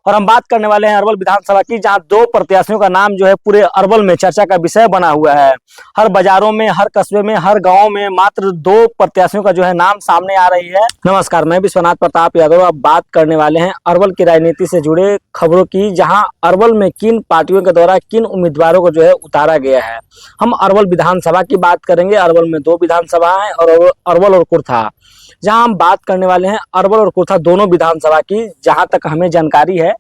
और हम बात करने वाले हैं अरवल विधानसभा की, जहां दो प्रत्याशियों का नाम जो है पूरे अरवल में चर्चा का विषय बना हुआ है। हर बाजारों में, हर कस्बे में, हर गांव में मात्र दो प्रत्याशियों का जो है नाम सामने आ रही है। नमस्कार, मैं विश्वनाथ प्रताप यादव। अब बात करने वाले हैं अरवल की राजनीति से जुड़े खबरों की, जहां अरवल में किन पार्टियों के द्वारा किन उम्मीदवारों को जो है उतारा गया है। हम अरवल विधानसभा की बात करेंगे। अरवल में दो विधानसभा है और अरवल और कुर्था, जहां हम बात करने वाले हैं अरवल और कुर्था दोनों विधानसभा की। जहां तक हमें जानकारी है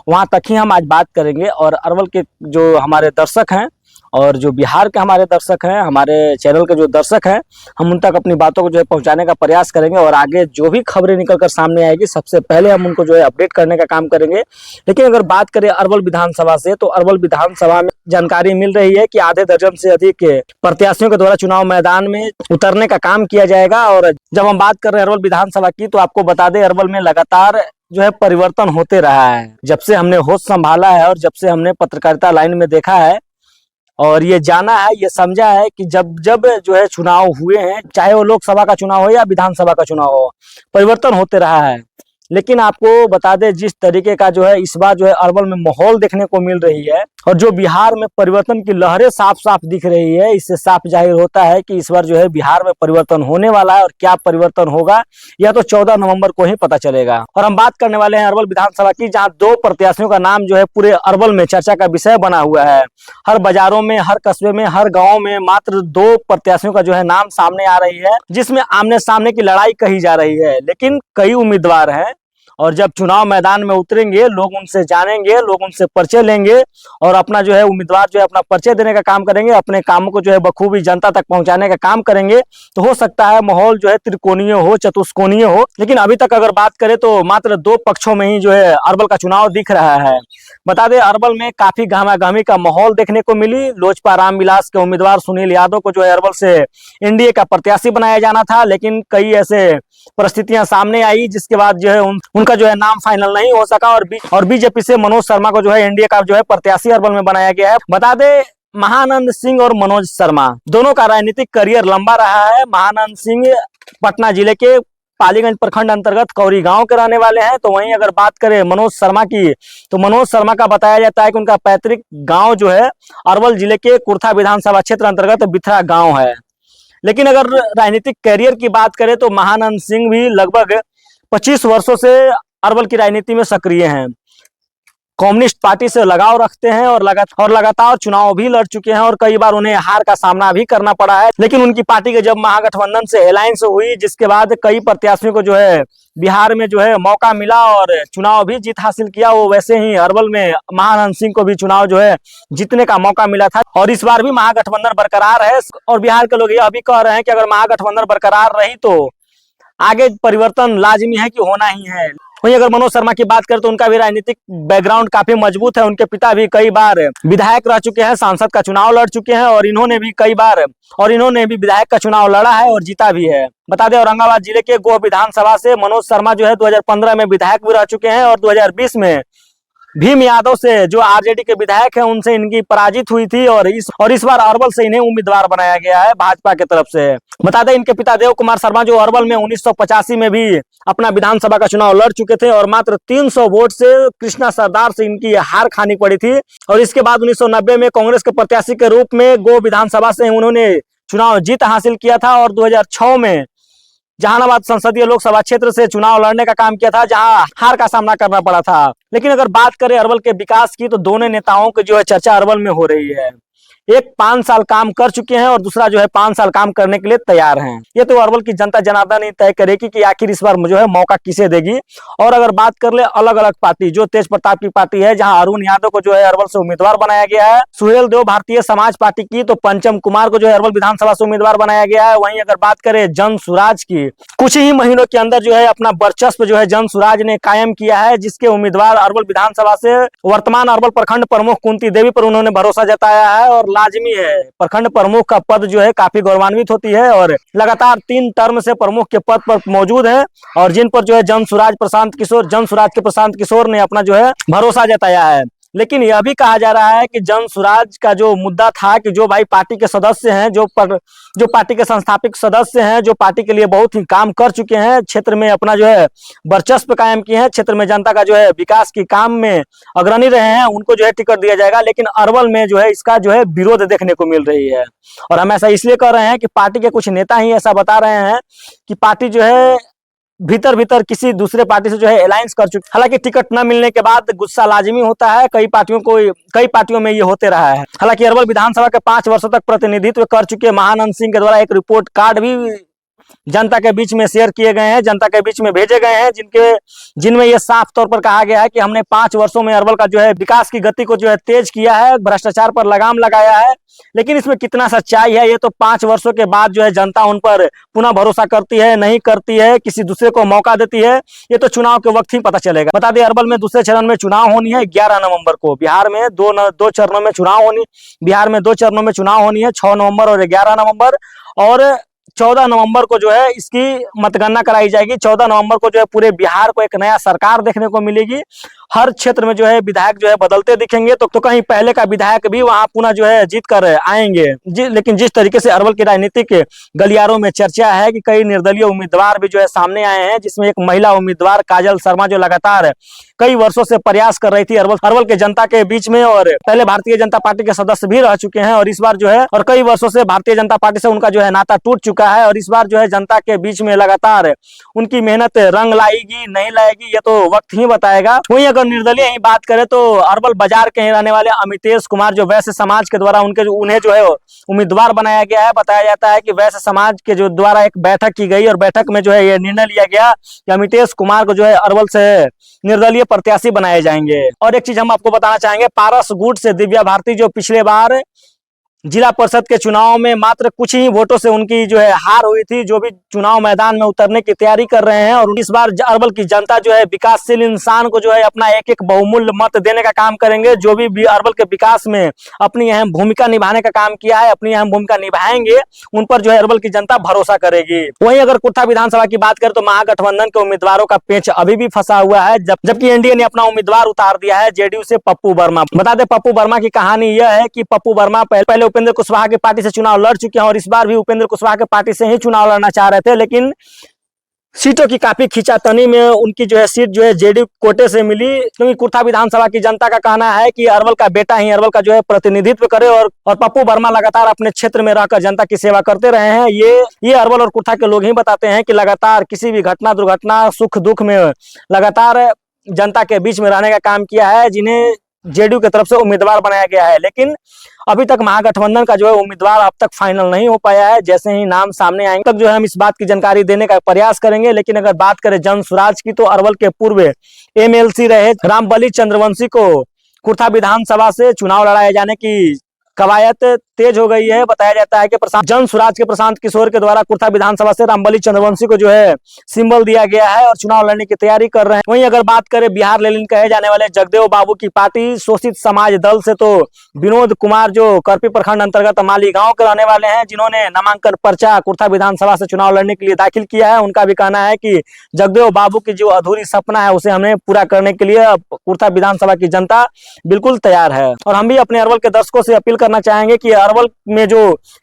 वहां तक ही हम आज बात करेंगे। और अरवल के जो हमारे दर्शक हैं और जो बिहार के हमारे दर्शक हैं, हमारे चैनल के जो दर्शक हैं, हम उन तक अपनी बातों को जो है पहुंचाने का प्रयास करेंगे। और आगे जो भी खबरें निकलकर सामने आएगी सबसे पहले हम उनको जो है अपडेट करने का काम करेंगे। लेकिन अगर बात करें अरवल विधानसभा से, तो अरवल विधानसभा में जानकारी मिल रही है कि आधे दर्जन से अधिक प्रत्याशियों के द्वारा चुनाव मैदान में उतरने का काम किया जाएगा। और जब हम बात कर रहे हैं अरवल विधानसभा की, तो आपको बता दें अरवल में लगातार जो है परिवर्तन होते रहा है। जब से हमने होश संभाला है और जब से हमने पत्रकारिता लाइन में देखा है और ये जाना है, ये समझा है कि जब जब जो है चुनाव हुए हैं, चाहे वो लोकसभा का चुनाव हो या विधानसभा का चुनाव हो, परिवर्तन होते रहा है। लेकिन आपको बता दें जिस तरीके का जो है इस बार जो है अरवल में माहौल देखने को मिल रही है और जो बिहार में परिवर्तन की लहरें साफ साफ दिख रही है, इससे साफ जाहिर होता है कि इस बार जो है बिहार में परिवर्तन होने वाला है। और क्या परिवर्तन होगा यह तो 14 नवंबर को ही पता चलेगा। और हम बात करने वाले हैं अरवल विधानसभा की, जहां दो प्रत्याशियों का नाम जो है पूरे अरवल में चर्चा का विषय बना हुआ है। हर बाजारों में, हर कस्बे में, हर गाँव में मात्र दो प्रत्याशियों का जो है नाम सामने आ रही है, जिसमें आमने सामने की लड़ाई कही जा रही है। लेकिन कई उम्मीदवार हैं और जब चुनाव मैदान में उतरेंगे लोग उनसे जानेंगे, लोग उनसे पर्चे लेंगे और अपना जो है उम्मीदवार जो है अपना पर्चे देने का काम करेंगे, अपने कामों को जो है बखूबी जनता तक पहुंचाने का काम करेंगे। तो हो सकता है माहौल जो है त्रिकोणीय हो, चतुष्कोणीय हो। लेकिन अभी तक अगर बात करें तो मात्र दो पक्षों में ही जो है अरवल का चुनाव दिख रहा है। बता दें अरवल में काफी गहमागहमी का माहौल देखने को मिली। लोजपा रामविलास के उम्मीदवार सुनील यादव को जो है अरवल से एनडीए का प्रत्याशी बनाया जाना था, लेकिन कई ऐसे परिस्थितियां सामने आई जिसके बाद जो है उनका जो है नाम फाइनल नहीं हो सका। और बीजेपी से मनोज शर्मा को जो है एनडीए का जो है प्रत्याशी अरवल में बनाया गया है। बता दें महानंद सिंह और मनोज शर्मा दोनों का राजनीतिक करियर लंबा रहा है। महानंद सिंह पटना जिले के पालीगंज प्रखंड अंतर्गत कौरी गांव के रहने वाले हैं। तो वहीं अगर बात करें मनोज शर्मा की, तो मनोज शर्मा का बताया जाता है कि उनका पैतृक गांव जो है अरवल जिले के कुर्था विधानसभा क्षेत्र अंतर्गत बिथरा गांव है। लेकिन अगर राजनीतिक कैरियर की बात करें तो महानंद सिंह भी लगभग 25 वर्षों से अरवल की राजनीति में सक्रिय हैं। कम्युनिस्ट पार्टी से लगाव रखते हैं और लगातार चुनाव भी लड़ चुके हैं और कई बार उन्हें हार का सामना भी करना पड़ा है। लेकिन उनकी पार्टी के जब महागठबंधन से अलायंस हुई, जिसके बाद कई प्रत्याशियों को जो है बिहार में जो है मौका मिला और चुनाव भी जीत हासिल किया, वो वैसे ही अरवल में महानंद सिंह को भी चुनाव जो है जीतने का मौका मिला था। और इस बार भी महागठबंधन बरकरार है और बिहार के लोग यह भी कह रहे हैं कि अगर महागठबंधन बरकरार रही तो आगे परिवर्तन लाजमी है कि होना ही है। वहीं अगर मनोज शर्मा की बात करें तो उनका भी राजनीतिक बैकग्राउंड काफी मजबूत है। उनके पिता भी कई बार विधायक रह चुके हैं, सांसद का चुनाव लड़ चुके हैं और इन्होंने भी विधायक का चुनाव लड़ा है और जीता भी है। बता दें औरंगाबाद जिले के गोह विधानसभा से मनोज शर्मा जो है 2015 में विधायक भी रह चुके हैं और 2020 में भीम यादव से जो आरजेडी के विधायक हैं उनसे इनकी पराजित हुई थी। और इस बार अरवल से इन्हें उम्मीदवार बनाया गया है भाजपा की तरफ से। बता दें इनके पिता देव कुमार शर्मा जो अरवल में 1985 में भी अपना विधानसभा का चुनाव लड़ चुके थे और मात्र 300 वोट से कृष्णा सरदार से इनकी हार खानी पड़ी थी। और इसके बाद 1990 में कांग्रेस के प्रत्याशी के रूप में गो विधानसभा से उन्होंने चुनाव जीत हासिल किया था और 2006 में जहानाबाद संसदीय लोकसभा क्षेत्र से चुनाव लड़ने का काम किया था, जहां हार का सामना करना पड़ा था। लेकिन अगर बात करें अरवल के विकास की, तो दोनों नेताओं की जो है चर्चा अरवल में हो रही है। एक 5 साल काम कर चुके हैं और दूसरा जो है 5 साल काम करने के लिए तैयार हैं। ये तो अरवल की जनता जनार्दन ही तय करेगी कि आखिर इस बार जो है मौका किसे देगी। और अगर बात कर ले अलग अलग पार्टी, जो तेज प्रताप की पार्टी है, जहां अरुण यादव को जो है अरवल से उम्मीदवार बनाया गया है। सुहेल देव भारतीय समाज पार्टी की, तो पंचम कुमार को जो है अरवल विधानसभा से उम्मीदवार बनाया गया है। वहीं अगर बात करें जन सुराज की, कुछ ही महीनों के अंदर जो है अपना वर्चस्व जो है जन सुराज ने कायम किया है, जिसके उम्मीदवार अरवल विधानसभा से वर्तमान अरवल प्रखंड प्रमुख कुंती देवी पर उन्होंने भरोसा जताया है। और लाजमी है, प्रखंड प्रमुख का पद जो है काफी गौरवान्वित होती है और लगातार 3 टर्म से प्रमुख के पद पर मौजूद है। और जिन पर जो है जन सुराज के प्रशांत किशोर ने अपना जो है भरोसा जताया है। लेकिन यह भी कहा जा रहा है कि जन सुराज का जो मुद्दा था कि जो भाई पार्टी के सदस्य हैं, जो पार्टी के संस्थापक सदस्य हैं, जो पार्टी के लिए बहुत ही काम कर चुके हैं, क्षेत्र में अपना जो है वर्चस्व कायम किए हैं, क्षेत्र में जनता का जो है विकास के काम में अग्रणी रहे हैं, उनको जो है टिकट दिया जाएगा। लेकिन अरवल में जो है इसका जो है विरोध देखने को मिल रही है। और हम ऐसा इसलिए कर रहे हैं कि पार्टी के कुछ नेता ही ऐसा बता रहे हैं कि पार्टी जो है भीतर भीतर किसी दूसरे पार्टी से जो है अलायंस कर चुकी। हालांकि टिकट न मिलने के बाद गुस्सा लाजिमी होता है, कई पार्टियों में ये होते रहा है। हालांकि अरवल विधानसभा के 5 वर्षों तक प्रतिनिधित्व कर चुके महानंद सिंह के द्वारा एक रिपोर्ट कार्ड भी जनता के बीच में शेयर किए गए हैं, जनता के बीच में भेजे गए हैं, जिनमें यह साफ तौर पर कहा गया है कि हमने 5 वर्षों में अरवल का जो है विकास की गति को जो है तेज किया है, भ्रष्टाचार पर लगाम लगाया है। लेकिन इसमें कितना सच्चाई है, ये तो 5 वर्षों के बाद जो है जनता उन पर पुनः भरोसा करती है, नहीं करती है, किसी दूसरे को मौका देती है, ये तो चुनाव के वक्त ही पता चलेगा। बता दें, अरवल में दूसरे चरण में चुनाव होनी है 11 नवंबर को। बिहार में दो चरणों में चुनाव होनी, बिहार में 2 चरणों में चुनाव होनी है, 6 नवंबर और 11 नवंबर। और 14 नवंबर को जो है इसकी मतगणना कराई जाएगी। 14 नवंबर को जो है पूरे बिहार को एक नया सरकार देखने को मिलेगी। हर क्षेत्र में जो है विधायक जो है बदलते दिखेंगे, तो कहीं पहले का विधायक भी वहां पुनः जो है जीत कर आएंगे। लेकिन जिस तरीके से अरवल की राजनीतिक गलियारों में चर्चा है कि कई निर्दलीय उम्मीदवार भी जो है सामने आए हैं, जिसमें एक महिला उम्मीदवार काजल शर्मा जो लगातार कई वर्षों से प्रयास कर रही थी अरवल के जनता के बीच में, और पहले भारतीय जनता पार्टी के सदस्य भी रह चुके हैं, और इस बार जो है और कई वर्षों से भारतीय जनता पार्टी से उनका जो है नाता टूट चुका है। और इस बार जो है जनता के बीच में लगातार उनकी मेहनत रंग लाएगी नहीं लाएगी, ये तो वक्त ही बताएगा। वहीं अगर निर्दलीय ही बात करें तो अरवल बाजार के ही रहने वाले अमितेश कुमार जो वैश्य समाज के द्वारा उन्हें जो है उम्मीदवार बनाया गया है। बताया जाता है कि वैश्य समाज के जो द्वारा एक बैठक की गई और बैठक में जो है ये निर्णय लिया गया कि अमितेश कुमार को जो है अरवल से निर्दलीय प्रत्याशी बनाए जाएंगे। और एक चीज हम आपको बताना चाहेंगे, पारस गुट से दिव्या भारती जो पिछले बार जिला परिषद के चुनाव में मात्र कुछ ही वोटों से उनकी जो है हार हुई थी, जो भी चुनाव मैदान में उतरने की तैयारी कर रहे हैं। और इस बार अरवल की जनता जो है विकासशील इंसान को जो है अपना एक एक बहुमूल्य मत देने का काम करेंगे। जो भी अरवल के विकास में अपनी अहम भूमिका निभाने का काम किया है, अपनी अहम भूमिका निभाएंगे, उन पर जो है अरवल की जनता भरोसा करेगी। वहीं अगर कुर्था विधानसभा की बात करें तो महागठबंधन के उम्मीदवारों का पेच अभी भी फंसा हुआ है, जबकि एनडीए ने अपना उम्मीदवार उतार दिया है जेडीयू से पप्पू वर्मा। बता दें, पप्पू वर्मा की कहानी यह है कि पप्पू वर्मा पहले उपेंद्र कुशवाहा के पार्टी से चुनाव लड़ चुके हैं, और इस बार भी उपेंद्र कुशवाहा के पार्टी से ही चुनाव लड़ना चाह रहे थे। लेकिन सीटों की काफी खींचातानी में उनकी जो है सीट जो है जेडीयू कोटे से मिली, क्योंकि कुर्था विधानसभा की जनता का कहना है कि अरवल का बेटा ही अरवल का जो है प्रतिनिधित्व करे। और पप्पू वर्मा लगातार अपने क्षेत्र में रहकर जनता की सेवा करते रहे हैं। ये अरवल और कुर्था के लोग ही बताते हैं कि लगातार किसी भी घटना दुर्घटना सुख दुख में लगातार जनता के बीच में रहने का काम किया है, जिन्हें जेडीयू की तरफ से उम्मीदवार बनाया गया है। लेकिन अभी तक महागठबंधन का जो है उम्मीदवार अब तक फाइनल नहीं हो पाया है। जैसे ही नाम सामने आएंगे तक जो है हम इस बात की जानकारी देने का प्रयास करेंगे। लेकिन अगर बात करें जन सुराज की, तो अरवल के पूर्व एमएलसी रहे रामबली चंद्रवंशी को कुर्था विधानसभा से चुनाव लड़ाए जाने की कवायद तेज हो गई है। बताया जाता है कि जन सुराज के प्रशांत किशोर के द्वारा कुर्था विधानसभा से रामबली चंद्रवंशी को जो है सिंबल दिया गया है और चुनाव लड़ने की तैयारी कर रहे हैं। वहीं अगर बात करें बिहार लेनिन कहे जाने वाले जगदेव बाबू की पार्टी शोषित समाज दल से, तो विनोद कुमार जो करपी प्रखंड अंतर्गत माली गांव के रहने वाले हैं, जिन्होंने नामांकन पर्चा कुर्था विधानसभा से चुनाव लड़ने के लिए दाखिल किया है, उनका भी कहना है कि जगदेव बाबू की जो अधूरी सपना है उसे हमें पूरा करने के लिए कुर्था विधानसभा की जनता बिल्कुल तैयार है। और हम भी अपने अरवल के दर्शकों से अपील करना चाहेंगे कि अरवल में जो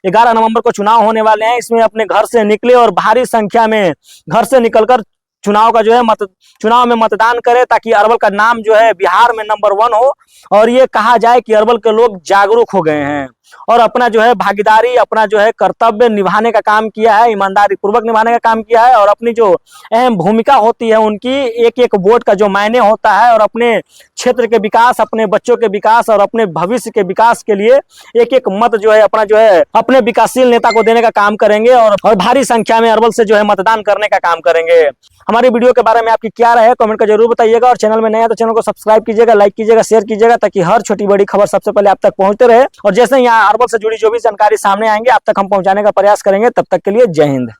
11 नवंबर को चुनाव होने वाले हैं, इसमें अपने घर से निकले और भारी संख्या में घर से निकलकर चुनाव का जो है चुनाव में मतदान करें, ताकि अरवल का नाम जो है बिहार में नंबर 1 हो। और ये कहा जाए कि अरवल के लोग जागरूक हो गए हैं और अपना जो है भागीदारी, अपना जो है कर्तव्य निभाने का काम किया है, ईमानदारी पूर्वक निभाने का काम किया है। और अपनी जो अहम भूमिका होती है उनकी, एक एक वोट का जो मायने होता है, और अपने क्षेत्र के विकास, अपने बच्चों के विकास और अपने भविष्य के विकास के लिए एक एक मत जो है अपना जो है अपने विकासशील नेता को देने का काम करेंगे, और भारी संख्या में अरवल से जो है मतदान करने का काम करेंगे। हमारी वीडियो के बारे में आपकी क्या राय है, कमेंट कर जरूर बताइएगा। और चैनल में नया है तो चैनल को सब्सक्राइब कीजिएगा, लाइक कीजिएगा, शेयर कीजिएगा, ताकि हर छोटी बड़ी खबर सबसे पहले आप तक पहुंचते रहे। और जैसे यहाँ अरवल से जुड़ी जो भी जानकारी सामने आएंगे आप तक हम पहुंचाने का प्रयास करेंगे। तब तक के लिए जय हिंद।